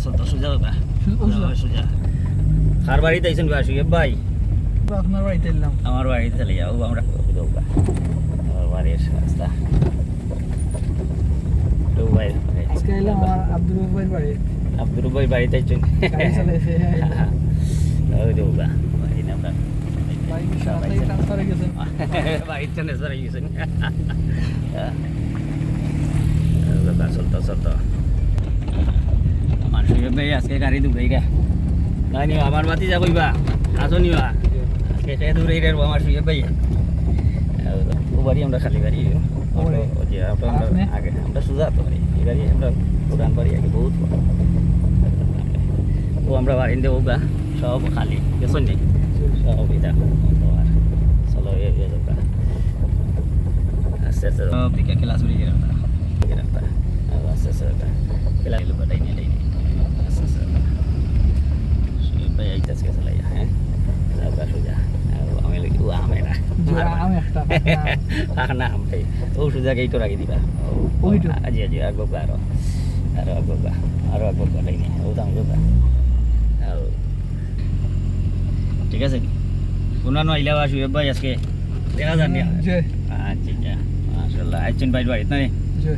চলতো সোজা বাবা সোজা। সোজা কার বাড়িতে আইছেন বা সুয়েব ভাই আপনার বাড়িতে এলাম। আমার বাড়িতে চলে যাও আমরা দৌড়া আমার বাড়ির রাস্তা তো ভাই আজকে এলাম আমার আব্দুল ভাইয়ের বাড়ি। আব্দুর ভাই বাড়িতে আইছেন গাড়ি চালাইছে। ওই দৌড়া বাড়ি না আমরা ভাই সাথে ট্রান্সফারে গেছেন। বাড়িতে ট্রান্সফার হয়ে গেছেন চলতো চলতো আমার সুয়েব ভাই আজকে গাড়ি দুবাই গা নাই নিও আমার বাতি যা কইবা আসো নিবা আজকে খেয়ে দূরে রেরবো আমার সুয়েব ভাই ও বাড়ি আমরা খালি গাড়ি আমরা আগে আমরা সোজা তো বাড়ি এই গাড়ি আমরা পুরান বাড়ি আগে বহুত ও আমরা বাড়ি দেবো গা সব খালি গেছো নি সব এটা আর চলো এ যাবো আস্তে আস্তে সব দিকে ক্লাস উড়ে গেলাম আস্তে আস্তে খেলা গেল বাটাই নিয়ে লাইনি আস্তে আস্তে ভাই আইতাছে চালাই হ্যাঁ যাওয়া সোজা আমি লাগি ও আমে না আমি একটা না আম ভাই ও সোজা গেই তো রাখি দিবা ওইটো আজি আজি আগো আগো লাইনি ও দাম যাবা ঠিক আছে কোনা নইলা আসবে ভাই আজকে দেখা জানি জি আচ্ছা মাশাআল্লাহ আইছেন ভাই বাড়িতে না জি